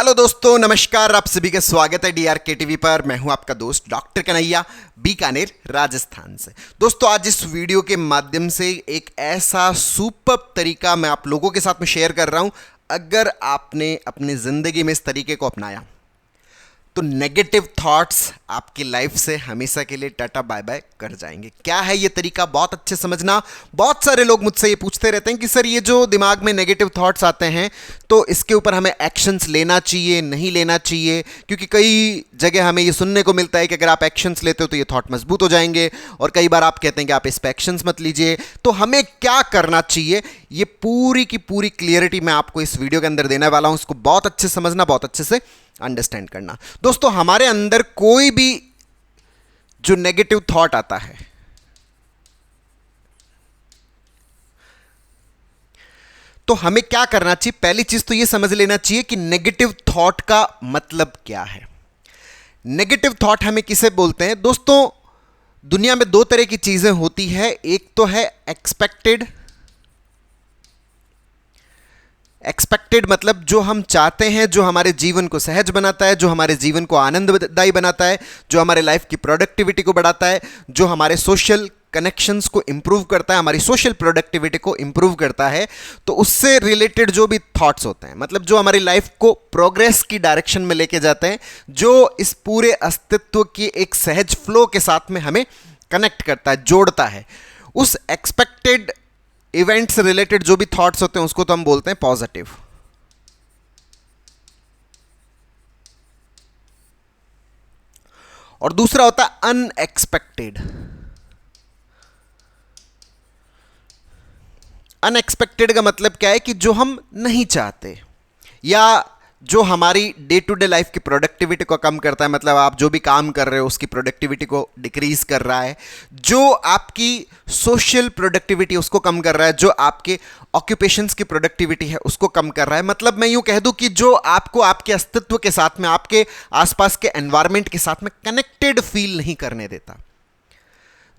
Hello दोस्तों, नमस्कार। आप सभी का स्वागत है डीआरके टीवी पर। मैं हूं आपका दोस्त डॉक्टर कन्हैया, बीकानेर, राजस्थान से। दोस्तों, आज इस वीडियो के माध्यम से एक ऐसा सुपर तरीका मैं आप लोगों के साथ में शेयर कर रहा हूं। अगर आपने अपनी ज़िंदगी में इस तरीके को अपनाया तो नेगेटिव थॉट्स आपकी लाइफ से हमेशा के लिए टाटा बाय बाय कर जाएंगे। क्या है ये तरीका, बहुत अच्छे समझना। बहुत सारे लोग मुझसे ये पूछते रहते हैं कि सर, ये जो दिमाग में नेगेटिव थॉट्स आते हैं तो इसके ऊपर हमें एक्शंस लेना चाहिए, नहीं लेना चाहिए? क्योंकि कई जगह हमें ये सुनने को मिलता है कि अगर आप एक्शंस लेते हो तो ये थॉट मजबूत हो जाएंगे, और कई बार आप कहते हैं कि आप इस पर एक्शंस मत लीजिए। तो हमें क्या करना चाहिए, ये पूरी की पूरी क्लियरिटी मैं आपको इस वीडियो के अंदर देने वाला हूं। इसको बहुत अच्छे से समझना, बहुत अच्छे से अंडरस्टैंड करना। दोस्तों, हमारे अंदर कोई भी जो नेगेटिव थॉट आता है, तो हमें क्या करना चाहिए? पहली चीज तो यह समझ लेना चाहिए कि नेगेटिव थॉट का मतलब क्या है। नेगेटिव थॉट हमें किसे बोलते हैं? दोस्तों, दुनिया में दो तरह की चीजें होती है। एक तो है एक्सपेक्टेड मतलब जो हम चाहते हैं, जो हमारे जीवन को सहज बनाता है, जो हमारे जीवन को आनंददायी बनाता है, जो हमारे लाइफ की प्रोडक्टिविटी को बढ़ाता है, जो हमारे सोशल कनेक्शंस को इंप्रूव करता है, हमारी सोशल प्रोडक्टिविटी को इंप्रूव करता है। तो उससे रिलेटेड जो भी थॉट्स होते हैं, मतलब जो हमारी लाइफ को प्रोग्रेस की डायरेक्शन में लेके जाते हैं, जो इस पूरे अस्तित्व की एक सहज फ्लो के साथ में हमें कनेक्ट करता है, जोड़ता है, उस एक्सपेक्टेड इवेंट से रिलेटेड जो भी थॉट्स होते हैं उसको तो हम बोलते हैं पॉजिटिव। और दूसरा होता है अनएक्सपेक्टेड। अनएक्सपेक्टेड का मतलब क्या है कि जो हम नहीं चाहते, या जो हमारी डे टू डे लाइफ की प्रोडक्टिविटी को कम करता है। मतलब आप जो भी काम कर रहे हो उसकी प्रोडक्टिविटी को डिक्रीज कर रहा है, जो आपकी सोशल प्रोडक्टिविटी उसको कम कर रहा है, जो आपके ऑक्यूपेशंस की प्रोडक्टिविटी है उसको कम कर रहा है। मतलब मैं यूं कह दूं कि जो आपको आपके अस्तित्व के साथ में, आपके आसपास के एनवायरनमेंट के साथ में कनेक्टेड फील नहीं करने देता,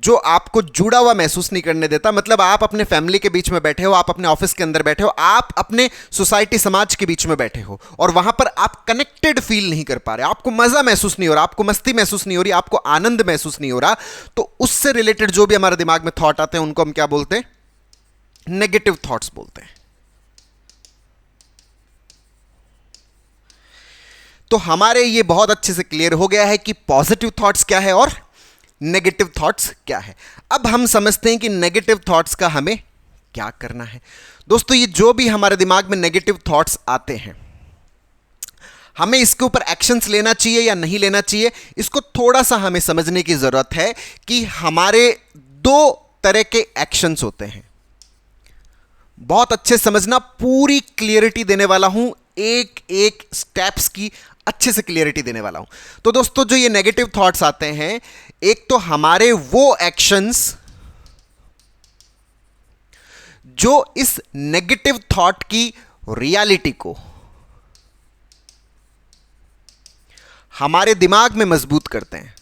जो आपको जुड़ा हुआ महसूस नहीं करने देता। मतलब आप अपने फैमिली के बीच में बैठे हो, आप अपने ऑफिस के अंदर बैठे हो, आप अपने सोसाइटी समाज के बीच में बैठे हो, और वहां पर आप कनेक्टेड फील नहीं कर पा रहे, आपको मजा महसूस नहीं हो रहा, आपको मस्ती महसूस नहीं हो रही, आपको आनंद महसूस नहीं हो रहा। तो उससे रिलेटेड जो भी हमारे दिमाग में थॉट आते हैं उनको हम क्या बोलते हैं? नेगेटिव थॉट्स बोलते हैं। तो हमारे ये बहुत अच्छे से क्लियर हो गया है कि पॉजिटिव थॉट्स क्या है और नेगेटिव थॉट्स क्या है। अब हम समझते हैं कि नेगेटिव थॉट्स का हमें क्या करना है। दोस्तों, ये जो भी हमारे दिमाग में नेगेटिव थॉट्स आते हैं, हमें इसके ऊपर एक्शंस लेना चाहिए या नहीं लेना चाहिए, इसको थोड़ा सा हमें समझने की जरूरत है कि हमारे दो तरह के एक्शंस होते हैं। बहुत अच्छे समझना, पूरी क्लियरिटी देने वाला हूं, एक एक स्टेप्स की अच्छे से क्लियरिटी देने वाला हूं। तो दोस्तों, जो ये नेगेटिव थॉट्स आते हैं, एक तो हमारे वो एक्शंस जो इस नेगेटिव थॉट की रियलिटी को हमारे दिमाग में मजबूत करते हैं।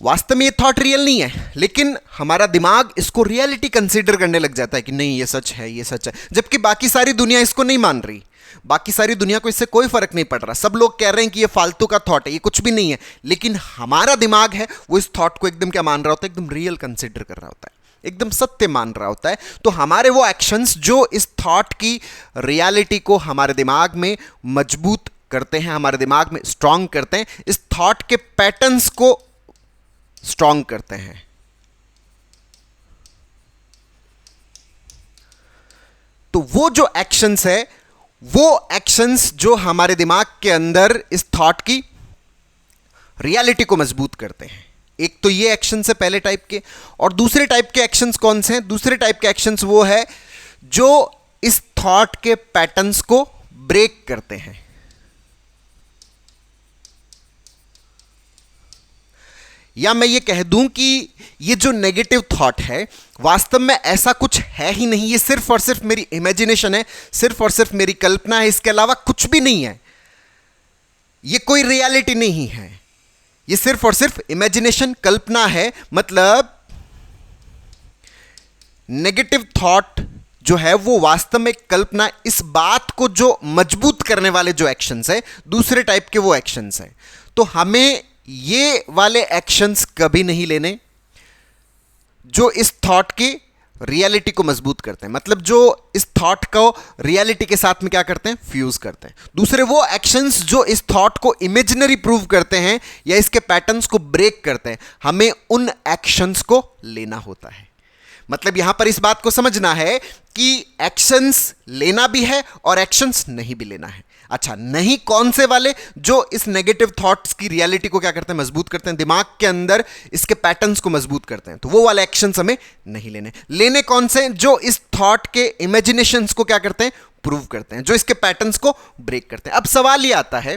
वास्तव में ये थॉट रियल नहीं है, लेकिन हमारा दिमाग इसको रियलिटी कंसीडर करने लग जाता है कि नहीं, ये सच है, ये सच है, जबकि बाकी सारी दुनिया इसको नहीं मान रही। बाकी सारी दुनिया को इससे कोई फर्क नहीं पड़ रहा। सब लोग कह रहे हैं कि ये फालतू का थॉट है, ये कुछ भी नहीं है, लेकिन हमारा दिमाग है वो इस थॉट को एकदम क्या मान रहा होता है? एकदम रियल कंसीडर कर रहा होता है, एकदम सत्य मान रहा होता है। तो हमारे वो एक्शंस जो इस थॉट की रियलिटी को हमारे दिमाग में मजबूत करते हैं, हमारे दिमाग में स्ट्रांग करते हैं, इस थॉट के पैटर्न्स को स्ट्रांग करते हैं। तो वो जो एक्शंस है, वो एक्शंस जो हमारे दिमाग के अंदर इस थॉट की रियलिटी को मजबूत करते हैं। एक तो ये एक्शन है पहले टाइप के। और दूसरे टाइप के एक्शंस कौन से हैं? दूसरे टाइप के एक्शंस वो है जो इस थॉट के पैटर्न्स को ब्रेक करते हैं। या मैं ये कह दूं कि ये जो नेगेटिव थॉट है, वास्तव में ऐसा कुछ है ही नहीं, ये सिर्फ और सिर्फ मेरी इमेजिनेशन है, सिर्फ और सिर्फ मेरी कल्पना है, इसके अलावा कुछ भी नहीं है। ये कोई रियलिटी नहीं है, ये सिर्फ और सिर्फ इमेजिनेशन, कल्पना है। मतलब नेगेटिव थॉट जो है वो वास्तव में कल्पना, इस बात को जो मजबूत करने वाले जो एक्शंस है, दूसरे टाइप के वो एक्शंस है। तो हमें ये वाले एक्शंस कभी नहीं लेने जो इस थॉट की रियलिटी को मजबूत करते हैं, मतलब जो इस थॉट को रियलिटी के साथ में क्या करते हैं, फ्यूज करते हैं। दूसरे वो एक्शंस जो इस थॉट को इमेजिनरी प्रूव करते हैं या इसके पैटर्न्स को ब्रेक करते हैं, हमें उन एक्शंस को लेना होता है। मतलब यहां पर इस बात को समझना है कि एक्शंस लेना भी है और एक्शंस नहीं भी लेना है। अच्छा, नहीं कौन से वाले? जो इस नेगेटिव थॉट्स की रियलिटी को क्या करते हैं, मजबूत करते हैं, दिमाग के अंदर इसके पैटर्न्स को मजबूत करते हैं, तो वो वाले एक्शंस हमें नहीं लेने। लेने कौन से? जो इस थॉट के इमेजिनेशंस को क्या करते हैं, प्रूव करते हैं, जो इसके पैटर्न्स को ब्रेक करते हैं। अब सवाल ये आता है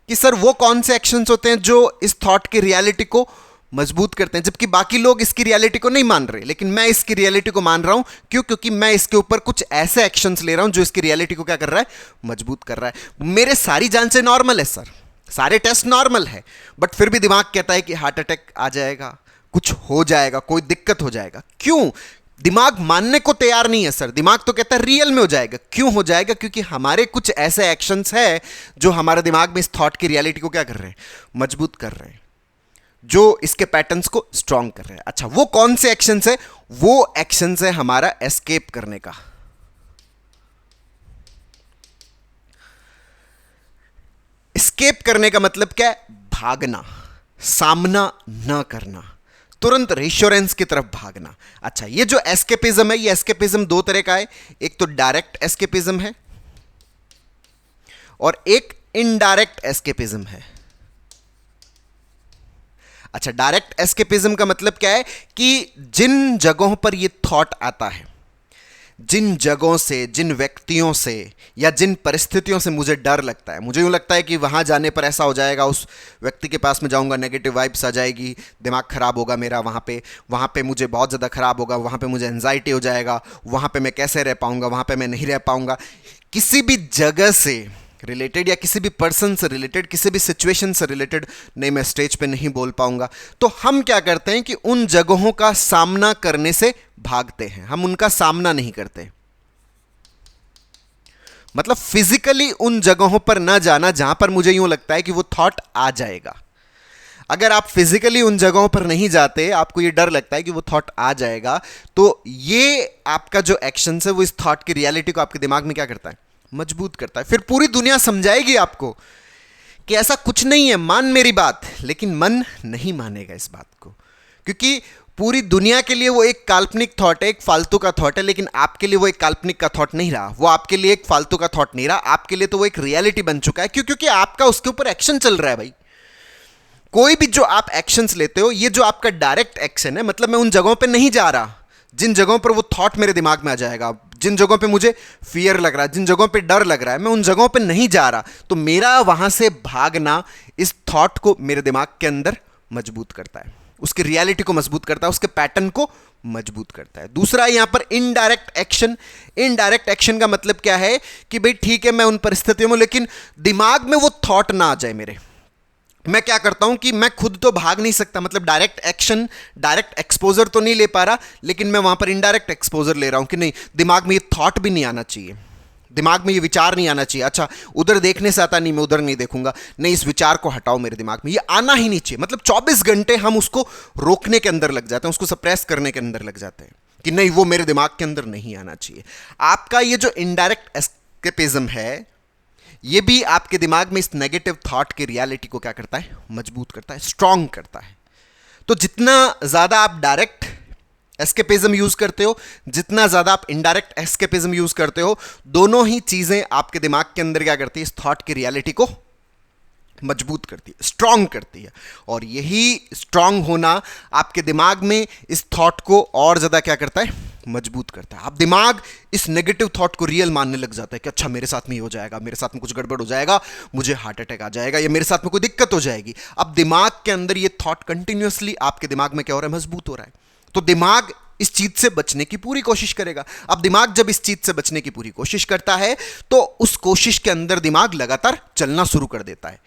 कि सर वो कौन से एक्शंस होते हैं जो इस थॉट की रियलिटी को मजबूत करते हैं, जबकि बाकी लोग इसकी रियलिटी को नहीं मान रहे, लेकिन मैं इसकी रियलिटी को मान रहा हूं। क्यों? क्योंकि मैं इसके ऊपर कुछ ऐसे एक्शंस ले रहा हूं जो इसकी रियलिटी को क्या कर रहा है, मजबूत कर रहा है। मेरे सारी जान से नॉर्मल है सर, सारे टेस्ट नॉर्मल है, बट फिर भी दिमाग कहता है कि हार्ट अटैक आ जाएगा, कुछ हो जाएगा, कोई दिक्कत हो जाएगा। क्यों? दिमाग मानने को तैयार नहीं है सर, दिमाग तो कहता है रियल में हो जाएगा। क्यों हो जाएगा? क्योंकि हमारे कुछ ऐसे एक्शंस है जो हमारे दिमाग में इस थॉट की रियलिटी को क्या कर रहे हैं, मजबूत कर रहे हैं, जो इसके पैटर्न्स को स्ट्रॉन्ग कर रहे हैं। अच्छा, वो कौन से एक्शंस है? वो एक्शंस है हमारा एस्केप करने का। एस्केप करने का मतलब क्या है? भागना, सामना न करना, तुरंत रेश्योरेंस की तरफ भागना। अच्छा, ये जो एस्केपिज्म है, ये एस्केपिज्म दो तरह का है। एक तो डायरेक्ट एस्केपिज्म है और एक इनडायरेक्ट एस्केपिज्म है। अच्छा, डायरेक्ट एस्केपिज्म का मतलब क्या है कि जिन जगहों पर ये थॉट आता है, जिन जगहों से, जिन व्यक्तियों से या जिन परिस्थितियों से मुझे डर लगता है, मुझे यूं लगता है कि वहां जाने पर ऐसा हो जाएगा, उस व्यक्ति के पास में जाऊंगा नेगेटिव वाइब्स आ जाएगी, दिमाग खराब होगा मेरा, वहां पे मुझे बहुत ज़्यादा खराब होगा, वहां पे मुझे एंजाइटी हो जाएगा, वहां पे मैं कैसे रह पाऊंगा, वहां पे मैं नहीं रह पाऊंगा। किसी भी जगह से रिलेटेड या किसी भी पर्सन से रिलेटेड, किसी भी सिचुएशन से रिलेटेड, नहीं मैं स्टेज पे नहीं बोल पाऊंगा, तो हम क्या करते हैं कि उन जगहों का सामना करने से भागते हैं, हम उनका सामना नहीं करते। मतलब फिजिकली उन जगहों पर ना जाना जहां पर मुझे यूं लगता है कि वो थॉट आ जाएगा। अगर आप फिजिकली उन जगहों पर नहीं जाते, आपको ये डर लगता है कि वो थॉट आ जाएगा, तो ये आपका जो एक्शन है वो इस थॉट की रियलिटी को आपके दिमाग में क्या करता है, मजबूत करता है। फिर पूरी दुनिया समझाएगी आपको कि ऐसा कुछ नहीं है, मान मेरी बात, लेकिन मन नहीं मानेगा इस बात को, क्योंकि पूरी दुनिया के लिए वो एक काल्पनिक थॉट है, एक फालतू का थॉट है, लेकिन आपके लिए वो एक काल्पनिक का थॉट नहीं रहा, वो आपके लिए एक फालतू का थॉट नहीं रहा, आपके लिए तो वो एक रियलिटी बन चुका है। क्यों? क्योंकि आपका उसके ऊपर एक्शन चल रहा है भाई। कोई भी जो आप एक्शंस लेते हो, ये जो आपका डायरेक्ट एक्शन है, मतलब मैं उन जगहों पे नहीं जा रहा जिन जगहों पर वो थॉट मेरे दिमाग में आ जाएगा, जिन जगहों पे मुझे फियर लग रहा है, जिन जगहों पे डर लग रहा है, मैं उन जगहों पे नहीं जा रहा, तो मेरा वहां से भागना इस थॉट को मेरे दिमाग के अंदर मजबूत करता है, उसकी रियलिटी को मजबूत करता है, उसके पैटर्न को मजबूत करता है। दूसरा यहां पर इनडायरेक्ट एक्शन। इनडायरेक्ट एक्शन का मतलब क्या है कि भाई ठीक है, मैं उन परिस्थितियों में, लेकिन दिमाग में वो थॉट ना आ जाए मेरे। मैं क्या करता हूं कि मैं खुद तो भाग नहीं सकता, मतलब डायरेक्ट एक्शन, डायरेक्ट एक्सपोजर तो नहीं ले पा रहा, लेकिन मैं वहां पर इनडायरेक्ट एक्सपोजर ले रहा हूं कि नहीं, दिमाग में ये थॉट भी नहीं आना चाहिए, दिमाग में ये विचार नहीं आना चाहिए। अच्छा, उधर देखने से आता नहीं, मैं उधर नहीं देखूंगा, नहीं इस विचार को हटाओ मेरे दिमाग में, ये आना ही नहीं चाहिए। मतलब 24 घंटे हम उसको रोकने के अंदर लग जाते हैं, उसको सप्रेस करने के अंदर लग जाते हैं कि नहीं, वो मेरे दिमाग के अंदर नहीं आना चाहिए। आपका ये जो इनडायरेक्ट एस्केपिज्म है, ये भी आपके दिमाग में इस नेगेटिव थॉट की रियलिटी को क्या करता है, मजबूत करता है, स्ट्रांग करता है। तो जितना ज्यादा आप डायरेक्ट एस्केपिज्म यूज करते हो, जितना ज्यादा आप इनडायरेक्ट एस्केपिज्म यूज करते हो, दोनों ही चीजें आपके दिमाग के अंदर क्या करती है, इस थॉट की रियलिटी को मजबूत करती है, स्ट्रांग करती है। और यही स्ट्रांग होना आपके दिमाग में इस थॉट को और ज्यादा क्या करता है, मजबूत करता है। आप दिमाग इस नेगेटिव थॉट को रियल मानने लग जाता है कि अच्छा मेरे साथ में ये हो जाएगा, मेरे साथ में कुछ गड़बड़ हो जाएगा, मुझे हार्ट अटैक आ जाएगा, या मेरे साथ में कोई दिक्कत हो जाएगी। अब दिमाग के अंदर ये थॉट कंटिन्यूअसली आपके दिमाग में क्या हो रहा है, मजबूत हो रहा है। तो दिमाग इस चीज से बचने की पूरी कोशिश करेगा। अब दिमाग जब इस चीज से बचने की पूरी कोशिश करता है, तो उस कोशिश के अंदर दिमाग लगातार चलना शुरू कर देता है।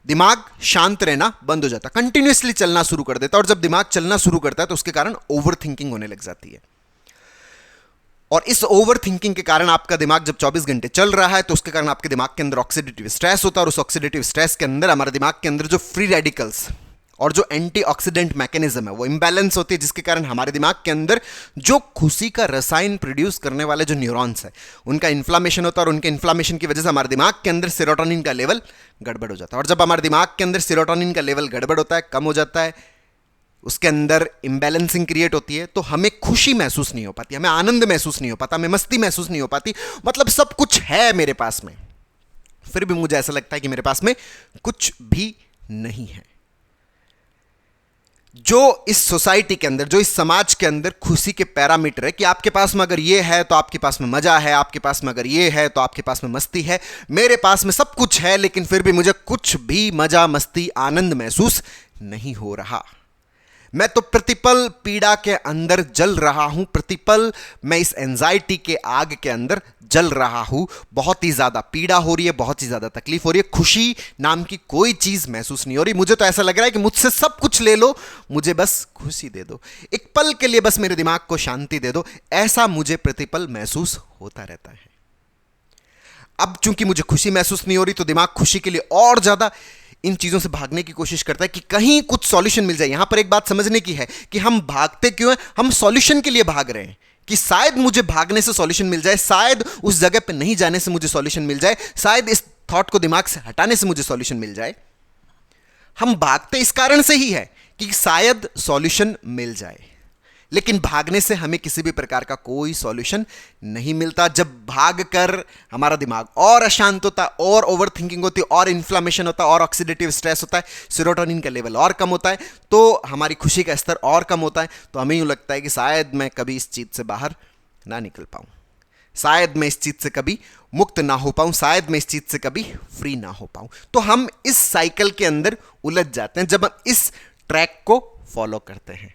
दिमाग शांत रहना बंद हो जाता, कंटिन्यूअसली चलना शुरू कर देता, और जब दिमाग चलना शुरू करता है तो उसके कारण ओवर थिंकिंग होने लग जाती है। और इस ओवर थिंकिंग के कारण आपका दिमाग जब 24 घंटे चल रहा है तो उसके कारण आपके दिमाग के अंदर ऑक्सीडेटिव स्ट्रेस होता है, और उस ऑक्सीडेटिव स्ट्रेस के अंदर हमारे दिमाग के अंदर जो फ्री रेडिकल्स और जो एंटीऑक्सीडेंट मैकेनिज्म है वो इंबैलेंस होती है, जिसके कारण हमारे दिमाग के अंदर जो खुशी का रसायन प्रोड्यूस करने वाले जो न्यूरॉन्स है उनका इन्फ्लामेशन होता है, और उनके इन्फ्लामेशन की वजह से हमारे दिमाग के अंदर सेरोटोनिन का लेवल गड़बड़ हो जाता है। और जब हमारे दिमाग के अंदर सेरोटोनिन का लेवल गड़बड़ होता है, कम हो जाता है, उसके अंदर इम्बैलेंसिंग क्रिएट होती है, तो हमें खुशी महसूस नहीं हो पाती, हमें आनंद महसूस नहीं हो पाता, हमें मस्ती महसूस नहीं हो पाती। मतलब सब कुछ है मेरे पास में, फिर भी मुझे ऐसा लगता है कि मेरे पास में कुछ भी नहीं है। जो इस सोसाइटी के अंदर, जो इस समाज के अंदर खुशी के पैरामीटर है कि आपके पास में अगर ये है तो आपके पास में मजा है, आपके पास में अगर ये है तो आपके पास में मस्ती है, मेरे पास में सब कुछ है लेकिन फिर भी मुझे कुछ भी मजा, मस्ती, आनंद महसूस नहीं हो रहा। मैं तो प्रतिपल पीड़ा के अंदर जल रहा हूं, प्रतिपल मैं इस एंजाइटी के आग के अंदर जल रहा हूं। बहुत ही ज्यादा पीड़ा हो रही है, बहुत ही ज्यादा तकलीफ हो रही है, खुशी नाम की कोई चीज महसूस नहीं हो रही। मुझे तो ऐसा लग रहा है कि मुझसे सब कुछ ले लो, मुझे बस खुशी दे दो, एक पल के लिए बस मेरे दिमाग को शांति दे दो, ऐसा मुझे प्रतिपल महसूस होता रहता है। अब चूंकि मुझे खुशी महसूस नहीं हो रही तो दिमाग खुशी के लिए और ज्यादा इन चीजों से भागने की कोशिश करता है कि कहीं कुछ सॉल्यूशन मिल जाए। यहां पर एक बात समझने की है कि हम भागते क्यों हैं, हम सॉल्यूशन के लिए भाग रहे हैं कि शायद मुझे भागने से सॉल्यूशन मिल जाए, शायद उस जगह पे नहीं जाने से मुझे सॉल्यूशन मिल जाए, शायद इस थॉट को दिमाग से हटाने से मुझे सॉल्यूशन मिल जाए। हम भागते इस कारण से ही है कि शायद सॉल्यूशन मिल जाए, लेकिन भागने से हमें किसी भी प्रकार का कोई सॉल्यूशन नहीं मिलता। जब भागकर हमारा दिमाग और अशांत होता है, और ओवर थिंकिंग होती है, और इन्फ्लामेशन होता है, और ऑक्सीडेटिव स्ट्रेस होता है, सेरोटोनिन का लेवल और कम होता है, तो हमारी खुशी का स्तर और कम होता है। तो हमें यूं लगता है कि शायद मैं कभी इस चीज से बाहर ना निकल पाऊं, शायद मैं इस चीज से कभी मुक्त ना हो पाऊं, शायद मैं इस चीज से कभी फ्री ना हो पाऊं। तो हम इस साइकिल के अंदर उलझ जाते हैं जब हम इस ट्रैक को फॉलो करते हैं।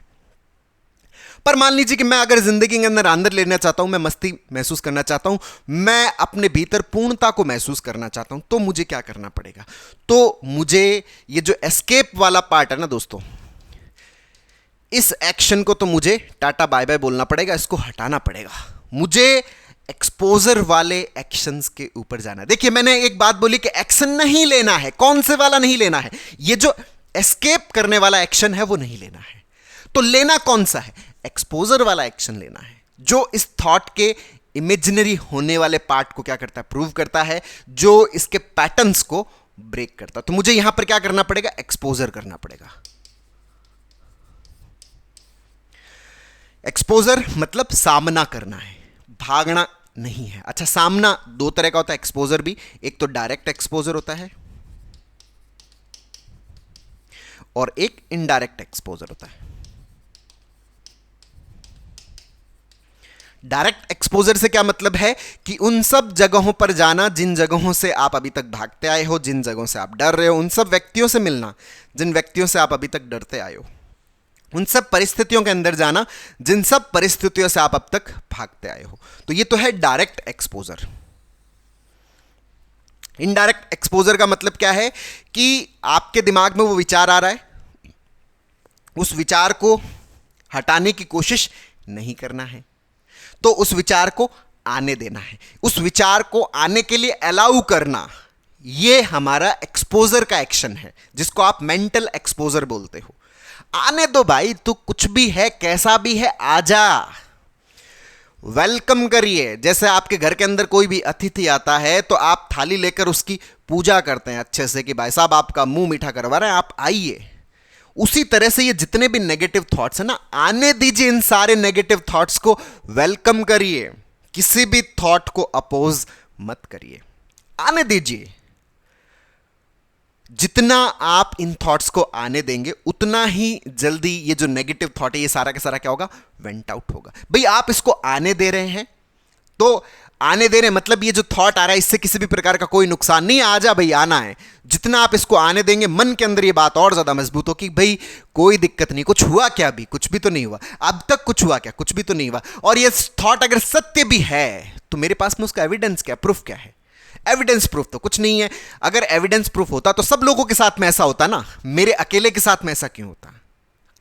पर मान लीजिए कि मैं अगर जिंदगी के अंदर आनंद लेना चाहता हूं, मैं मस्ती महसूस करना चाहता हूं, मैं अपने भीतर पूर्णता को महसूस करना चाहता हूं, तो मुझे क्या करना पड़ेगा? तो मुझे ये जो एस्केप वाला पार्ट है ना दोस्तों, इस एक्शन को तो मुझे टाटा बाय बाय बोलना पड़ेगा, इसको हटाना पड़ेगा। मुझे एक्सपोजर वाले एक्शंस के ऊपर जाना है। देखिए मैंने एक बात बोली कि एक्शन नहीं लेना है, कौन से वाला नहीं लेना है? ये जो एस्केप करने वाला एक्शन है वो नहीं लेना है। तो लेना कौन सा है? एक्सपोजर वाला एक्शन लेना है, जो इस थॉट के इमेजिनरी होने वाले पार्ट को क्या करता है? प्रूव करता है, जो इसके पैटर्न्स को ब्रेक करता है। तो मुझे यहां पर क्या करना पड़ेगा? एक्सपोजर करना पड़ेगा। एक्सपोजर मतलब सामना करना है, भागना नहीं है। अच्छा, सामना दो तरह का होता है एक्सपोजर भी, एक तो डायरेक्ट एक्सपोजर होता है और एक इनडायरेक्ट एक्सपोजर होता है। डायरेक्ट एक्सपोजर से क्या मतलब है कि उन सब जगहों पर जाना जिन जगहों से आप अभी तक भागते आए हो, जिन जगहों से आप डर रहे हो, उन सब व्यक्तियों से मिलना जिन व्यक्तियों से आप अभी तक डरते आए हो, उन सब परिस्थितियों के अंदर जाना जिन सब परिस्थितियों से आप अब तक भागते आए हो। तो ये तो है डायरेक्ट एक्सपोजर। इनडायरेक्ट एक्सपोजर का मतलब क्या है कि आपके दिमाग में वो विचार आ रहा है, उस विचार को हटाने की कोशिश नहीं करना है, तो उस विचार को आने देना है। उस विचार को आने के लिए अलाउ करना, यह हमारा एक्सपोजर का एक्शन है, जिसको आप मेंटल एक्सपोजर बोलते हो। आने दो भाई, तू कुछ भी है, कैसा भी है, आजा, वेलकम करिए। जैसे आपके घर के अंदर कोई भी अतिथि आता है तो आप थाली लेकर उसकी पूजा करते हैं अच्छे से कि भाई साहब आपका मुंह मीठा करवा रहे हैं, आप आइए। उसी तरह से ये जितने भी नेगेटिव थॉट्स हैं ना, आने दीजिए इन सारे नेगेटिव थॉट्स को, वेलकम करिए, किसी भी थॉट को अपोज मत करिए, आने दीजिए। जितना आप इन थॉट्स को आने देंगे उतना ही जल्दी ये जो नेगेटिव थॉट है ये सारा का सारा क्या होगा? वेंट आउट होगा। भाई आप इसको आने दे रहे हैं तो आने दे रहे हैं, मतलब ये जो थॉट आ रहा है इससे किसी भी प्रकार का कोई नुकसान नहीं, आ जा भाई, आना है। जितना आप इसको आने देंगे मन के अंदर ये बात और ज्यादा मजबूत हो कि भाई कोई दिक्कत नहीं, कुछ हुआ क्या? अभी कुछ भी तो नहीं हुआ, अब तक कुछ हुआ क्या? कुछ भी तो नहीं हुआ। और ये थॉट अगर सत्य भी है तो मेरे पास में उसका एविडेंस क्या, प्रूफ क्या है? एविडेंस प्रूफ तो कुछ नहीं है। अगर एविडेंस प्रूफ होता तो सब लोगों के साथ में ऐसा होता ना, मेरे अकेले के साथ में ऐसा क्यों होता?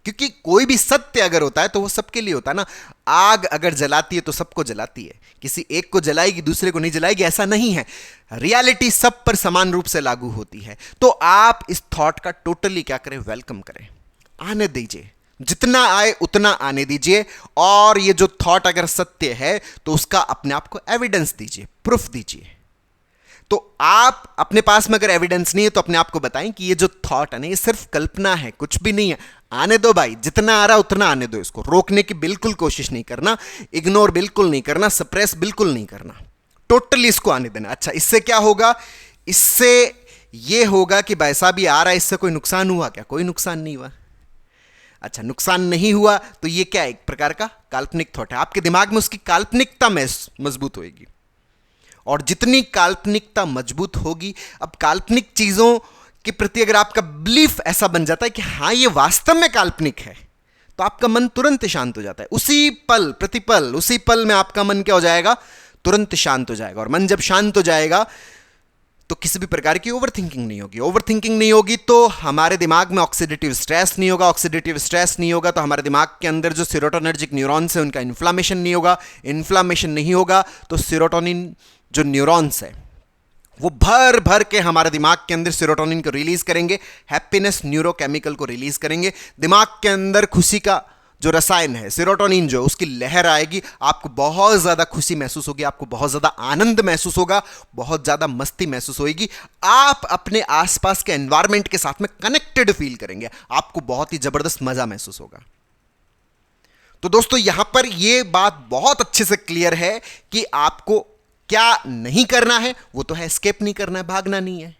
क्योंकि कोई भी सत्य अगर होता है तो वो सबके लिए होता है ना। आग अगर जलाती है तो सबको जलाती है, किसी एक को जलाएगी दूसरे को नहीं जलाएगी, ऐसा नहीं है। रियलिटी सब पर समान रूप से लागू होती है। तो आप इस थॉट का टोटली क्या करें, वेलकम करें, आने दीजिए, जितना आए उतना आने दीजिए। और ये जो थॉट अगर सत्य है तो उसका अपने आप को एविडेंस दीजिए, प्रूफ दीजिए। तो आप अपने पास में अगर एविडेंस नहीं है तो अपने आप को बताएं कि ये जो थॉट है ना, ये सिर्फ कल्पना है, कुछ भी नहीं है। आने दो भाई, जितना आ रहा उतना आने दो। इसको रोकने की बिल्कुल कोशिश नहीं करना, इग्नोर बिल्कुल नहीं करना, सप्रेस बिल्कुल नहीं करना, टोटली इसको आने देना। अच्छा, इससे क्या होगा? इससे ये होगा कि भाई साहब ये आ रहा है, इससे कोई नुकसान हुआ क्या? कोई नुकसान नहीं हुआ। अच्छा, नुकसान नहीं हुआ तो ये क्या है? एक प्रकार का काल्पनिक थॉट है। आपके दिमाग में उसकी काल्पनिकता मजबूत होगी, और जितनी काल्पनिकता मजबूत होगी, अब काल्पनिक चीजों के प्रति अगर आपका बिलीफ ऐसा बन जाता है कि हाँ ये वास्तव में काल्पनिक है, तो आपका मन तुरंत शांत हो जाता है। उसी पल, प्रतिपल, उसी पल में आपका मन क्या हो जाएगा? तुरंत शांत हो जाएगा। और मन जब शांत हो जाएगा तो किसी भी प्रकार की ओवर थिंकिंग नहीं होगी। ओवर थिंकिंग नहीं होगी तो हमारे दिमाग में ऑक्सीडेटिव स्ट्रेस नहीं होगा। ऑक्सीडेटिव स्ट्रेस नहीं होगा तो हमारे दिमाग के अंदर जो सीरोटोनर्जिक न्यूरॉन्स है उनका इन्फ्लामेशन नहीं होगा। इन्फ्लामेशन नहीं होगा तो सीरोटोनिन जो न्यूरॉन्स है वो भर भर के हमारे दिमाग के अंदर सीरोटोनिन को रिलीज करेंगे, हैप्पीनेस न्यूरोकेमिकल को रिलीज करेंगे। दिमाग के अंदर खुशी का जो रसायन है सीरोटोनिन, जो उसकी लहर आएगी, आपको बहुत ज्यादा खुशी महसूस होगी, आपको बहुत ज्यादा आनंद महसूस होगा, बहुत ज्यादा मस्ती महसूस होगी। आप अपने आसपास के एनवायरमेंट के साथ में कनेक्टेड फील करेंगे, आपको बहुत ही जबरदस्त मजा महसूस होगा। तो दोस्तों यहां पर यह बात बहुत अच्छे से क्लियर है कि आपको क्या नहीं करना है। वो तो है एस्केप नहीं करना है, भागना नहीं है,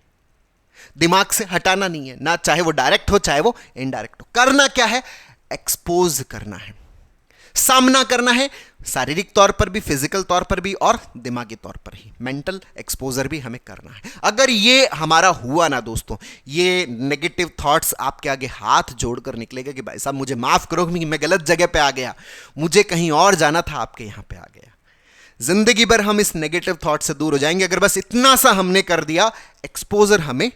दिमाग से हटाना नहीं है ना, चाहे वो डायरेक्ट हो चाहे वो इनडायरेक्ट हो। करना क्या है? एक्सपोज करना है, सामना करना है, शारीरिक तौर पर भी, फिजिकल तौर पर भी और दिमागी तौर पर ही, मेंटल एक्सपोजर भी हमें करना है। अगर ये हमारा हुआ ना दोस्तों, ये नेगेटिव थॉट्स आपके आगे हाथ जोड़कर निकलेगा कि भाई साहब मुझे माफ करो, मैं गलत जगह पे आ गया, मुझे कहीं और जाना था, आपके यहां पे आ गया। जिंदगी भर हम इस नेगेटिव थॉट से दूर हो जाएंगे अगर बस इतना सा हमने कर दिया। एक्सपोजर हमें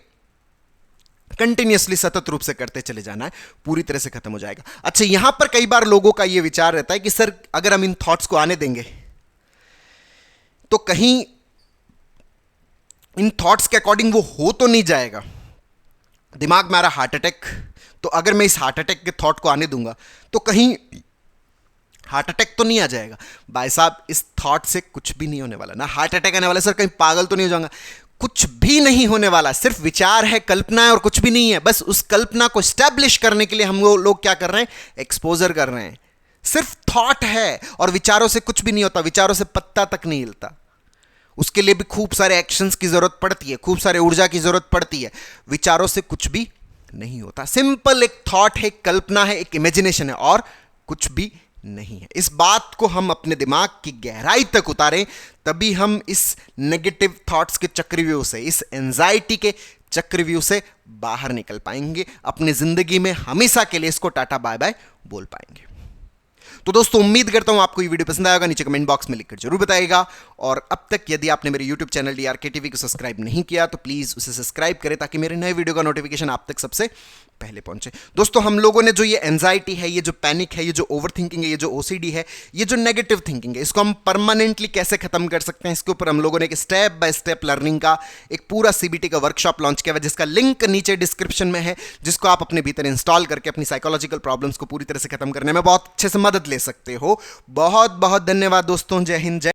कंटिन्यूअसली सतत रूप से करते चले जाना है, पूरी तरह से खत्म हो जाएगा। अच्छा, यहां पर कई बार लोगों का यह विचार रहता है कि सर अगर हम इन थॉट्स को आने देंगे तो कहीं इन थॉट्स के अकॉर्डिंग वो हो तो नहीं जाएगा। दिमाग में आ रहा हार्ट अटैक, तो अगर मैं इस हार्ट अटैक के थॉट को आने दूंगा तो कहीं हार्ट अटैक तो नहीं आ जाएगा। भाई साहब इस थॉट से कुछ भी नहीं होने वाला ना। हार्ट अटैक आने वाला, सर कहीं पागल तो नहीं हो जाऊंगा? कुछ भी नहीं होने वाला, सिर्फ विचार है, कल्पना है और कुछ भी नहीं है। बस उस कल्पना को स्टैब्लिश करने के लिए हम लोग क्या कर रहे हैं? एक्सपोजर कर रहे हैं। सिर्फ थॉट है और विचारों से कुछ भी नहीं होता, विचारों से पत्ता तक नहीं हिलता। उसके लिए भी खूब सारे एक्शंस की जरूरत पड़ती है, खूब सारे ऊर्जा की जरूरत पड़ती है। विचारों से कुछ भी नहीं होता। सिंपल एक थॉट है, एक कल्पना है, एक इमेजिनेशन है और कुछ भी नहीं है। इस बात को हम अपने दिमाग की गहराई तक उतारें, तभी हम इस नेगेटिव थॉट्स के चक्रव्यूह से, इस एंजाइटी के चक्रव्यूह से बाहर निकल पाएंगे। अपनी जिंदगी में हमेशा के लिए इसको टाटा बाय बाय बोल पाएंगे। तो दोस्तों उम्मीद करता हूं आपको ये वीडियो पसंद आया होगा। नीचे कमेंट बॉक्स में लिखकर जरूर बताइएगा। और अब तक यदि आपने मेरे YouTube चैनल DRK TV को सब्सक्राइब नहीं किया तो प्लीज उसे सब्सक्राइब करें ताकि मेरे नए वीडियो का नोटिफिकेशन आप तक सबसे पहले पहुंचे। दोस्तों हम लोगों ने जो ये एंजाइटी है, ये जो पैनिक है, ये जो ओवर थिंकिंग है, ये जो OCD है, ये जो नेगेटिव थिंकिंग है, इसको हम परमानेंटली कैसे खत्म कर सकते हैं, इसके ऊपर हम लोगों ने एक स्टेप बाय स्टेप लर्निंग का एक पूरा CBT का वर्कशॉप लॉन्च किया है, जिसका लिंक नीचे डिस्क्रिप्शन में है, जिसको आप अपने भीतर इंस्टॉल करके अपनी साइकोलॉजिकल प्रॉब्लम्स को पूरी तरह से खत्म करने में बहुत अच्छे से मदद ले सकते हो। बहुत बहुत धन्यवाद दोस्तों। जय हिंद, जय